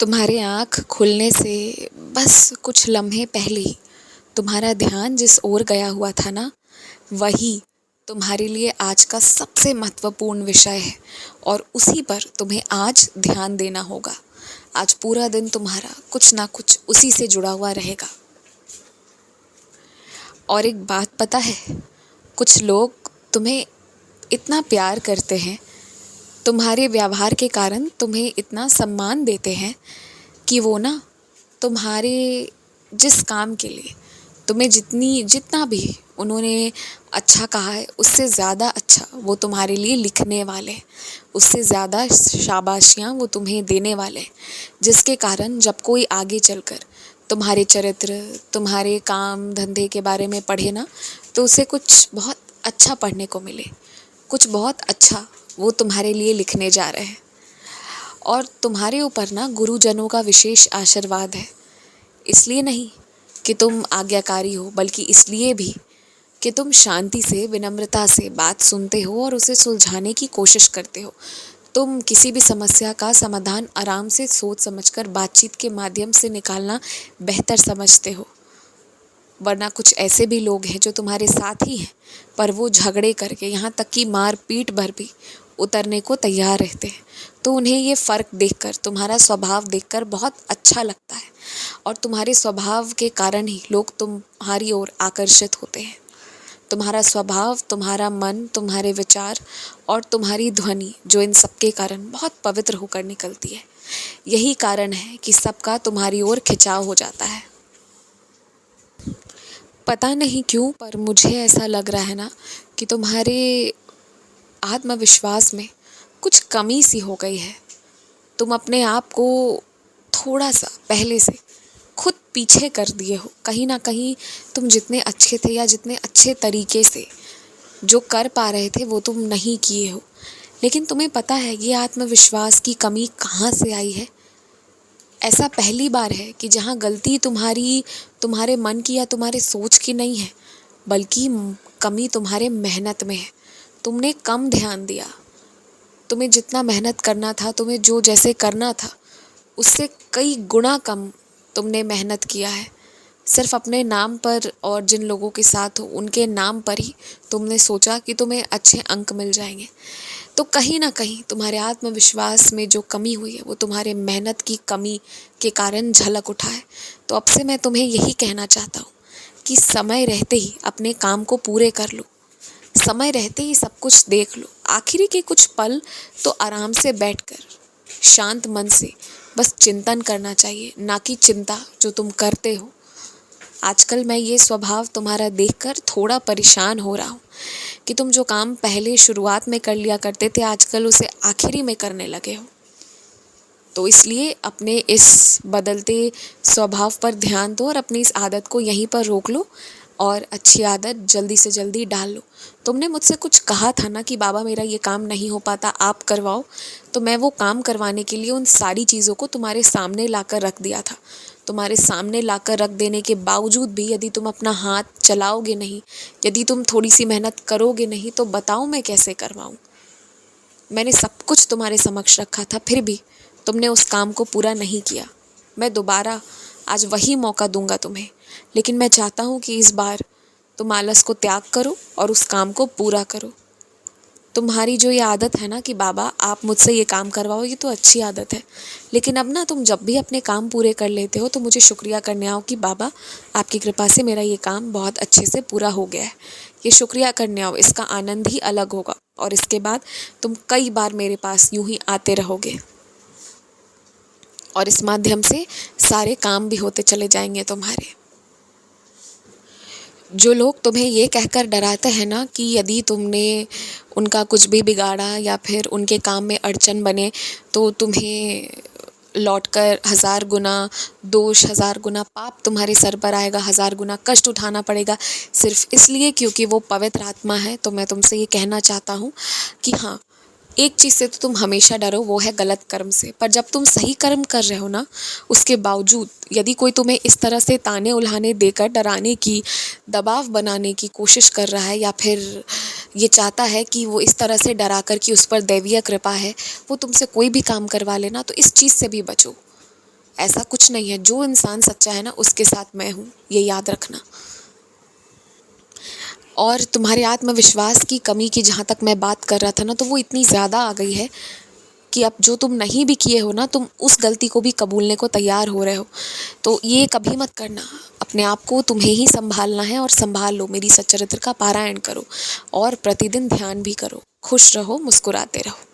तुम्हारे आँख खुलने से बस कुछ लम्हे पहले ही तुम्हारा ध्यान जिस ओर गया हुआ था ना, वही तुम्हारे लिए आज का सबसे महत्वपूर्ण विषय है और उसी पर तुम्हें आज ध्यान देना होगा। आज पूरा दिन तुम्हारा कुछ ना कुछ उसी से जुड़ा हुआ रहेगा। और एक बात पता है, कुछ लोग तुम्हें इतना प्यार करते हैं, तुम्हारे व्यवहार के कारण तुम्हें इतना सम्मान देते हैं कि वो ना तुम्हारे जिस काम के लिए तुम्हें जितना भी उन्होंने अच्छा कहा है, उससे ज़्यादा अच्छा वो तुम्हारे लिए लिखने वाले, उससे ज़्यादा शाबाशियाँ वो तुम्हें देने वाले, जिसके कारण जब कोई आगे चलकर तुम्हारे चरित्र, तुम्हारे काम धंधे के बारे में पढ़े ना, तो उसे कुछ बहुत अच्छा पढ़ने को मिले, कुछ बहुत अच्छा वो तुम्हारे लिए लिखने जा रहे हैं। और तुम्हारे ऊपर ना गुरुजनों का विशेष आशीर्वाद है, इसलिए नहीं कि तुम आज्ञाकारी हो, बल्कि इसलिए भी कि तुम शांति से, विनम्रता से बात सुनते हो और उसे सुलझाने की कोशिश करते हो। तुम किसी भी समस्या का समाधान आराम से सोच समझकर बातचीत के माध्यम से निकालना बेहतर समझते हो। वरना कुछ ऐसे भी लोग हैं जो तुम्हारे साथ ही हैं, पर वो झगड़े करके, यहाँ तक कि मार पीट भर भी उतरने को तैयार रहते हैं। तो उन्हें ये फ़र्क देखकर, तुम्हारा स्वभाव देखकर बहुत अच्छा लगता है और तुम्हारे स्वभाव के कारण ही लोग तुम्हारी ओर आकर्षित होते हैं। तुम्हारा स्वभाव, तुम्हारा मन, तुम्हारे विचार और तुम्हारी ध्वनि, जो इन सब के कारण बहुत पवित्र होकर निकलती है, यही कारण है कि सबका तुम्हारी ओर खिंचाव हो जाता है। पता नहीं क्यों, पर मुझे ऐसा लग रहा है ना कि तुम्हारे आत्मविश्वास में कुछ कमी सी हो गई है। तुम अपने आप को थोड़ा सा पहले से खुद पीछे कर दिए हो। कहीं ना कहीं तुम जितने अच्छे थे या जितने अच्छे तरीके से जो कर पा रहे थे वो तुम नहीं किए हो। लेकिन तुम्हें पता है ये आत्मविश्वास की कमी कहाँ से आई है? ऐसा पहली बार है कि जहाँ गलती तुम्हारे मन की या तुम्हारे सोच की नहीं है, बल्कि कमी तुम्हारे मेहनत में है। तुमने कम ध्यान दिया। तुम्हें जितना मेहनत करना था, तुम्हें जो जैसे करना था, उससे कई गुना कम तुमने मेहनत किया है। सिर्फ अपने नाम पर और जिन लोगों के साथ हो उनके नाम पर ही तुमने सोचा कि तुम्हें अच्छे अंक मिल जाएंगे। तो कहीं ना कहीं तुम्हारे आत्मविश्वास में जो कमी हुई है वो तुम्हारे मेहनत की कमी के कारण झलक उठा है। तो अब से मैं तुम्हें यही कहना चाहता हूँ कि समय रहते ही अपने काम को पूरे कर लो। समय रहते ही सब कुछ देख लो। आखिरी के कुछ पल तो आराम से बैठकर शांत मन से बस चिंतन करना चाहिए, ना कि चिंता जो तुम करते हो। आजकल मैं ये स्वभाव तुम्हारा देखकर थोड़ा परेशान हो रहा हूँ कि तुम जो काम पहले शुरुआत में कर लिया करते थे, आजकल उसे आखिरी में करने लगे हो। तो इसलिए अपने इस बदलते स्वभाव पर ध्यान दो और अपनी इस आदत को यहीं पर रोक लो और अच्छी आदत जल्दी से जल्दी डाल लो। तुमने मुझसे कुछ कहा था ना कि बाबा मेरा ये काम नहीं हो पाता, आप करवाओ। तो मैं वो काम करवाने के लिए उन सारी चीज़ों को तुम्हारे सामने लाकर रख दिया था। तुम्हारे सामने लाकर रख देने के बावजूद भी यदि तुम अपना हाथ चलाओगे नहीं, यदि तुम थोड़ी सी मेहनत करोगे नहीं, तो बताओ मैं कैसे करवाऊँ। मैंने सब कुछ तुम्हारे समक्ष रखा था, फिर भी तुमने उस काम को पूरा नहीं किया। मैं दोबारा आज वही मौका दूंगा तुम्हें, लेकिन मैं चाहता हूँ कि इस बार तुम आलस को त्याग करो और उस काम को पूरा करो। तुम्हारी जो ये आदत है ना कि बाबा आप मुझसे ये काम करवाओ, ये तो अच्छी आदत है, लेकिन अब ना तुम जब भी अपने काम पूरे कर लेते हो तो मुझे शुक्रिया करने आओ कि बाबा आपकी कृपा से मेरा ये काम बहुत अच्छे से पूरा हो गया है। ये शुक्रिया करने आओ, इसका आनंद ही अलग होगा और इसके बाद तुम कई बार मेरे पास यूं ही आते रहोगे और इस माध्यम से सारे काम भी होते चले जाएंगे तुम्हारे। जो लोग तुम्हें ये कहकर डराते हैं ना कि यदि तुमने उनका कुछ भी बिगाड़ा या फिर उनके काम में अड़चन बने तो तुम्हें लौटकर 1000 गुना दोष, 1000 गुना पाप तुम्हारे सर पर आएगा, 1000 गुना कष्ट उठाना पड़ेगा, सिर्फ इसलिए क्योंकि वो पवित्र आत्मा है। तो मैं तुमसे ये कहना चाहता हूँ कि हाँ, एक चीज़ से तो तुम हमेशा डरो, वो है गलत कर्म से। पर जब तुम सही कर्म कर रहे हो ना, उसके बावजूद यदि कोई तुम्हें इस तरह से ताने उल्हाने देकर डराने की, दबाव बनाने की कोशिश कर रहा है या फिर ये चाहता है कि वो इस तरह से डरा कर कि उस पर दैवीय कृपा है, वो तुमसे कोई भी काम करवा लेना, तो इस चीज़ से भी बचो। ऐसा कुछ नहीं है, जो इंसान सच्चा है ना उसके साथ मैं हूँ, ये याद रखना। और तुम्हारे आत्मविश्वास की कमी की जहाँ तक मैं बात कर रहा था ना, तो वो इतनी ज़्यादा आ गई है कि अब जो तुम नहीं भी किए हो ना, तुम उस गलती को भी कबूलने को तैयार हो रहे हो। तो ये कभी मत करना। अपने आप को तुम्हें ही संभालना है, और संभाल लो। मेरी सच्चरित्र का पारायण करो और प्रतिदिन ध्यान भी करो। खुश रहो, मुस्कुराते रहो।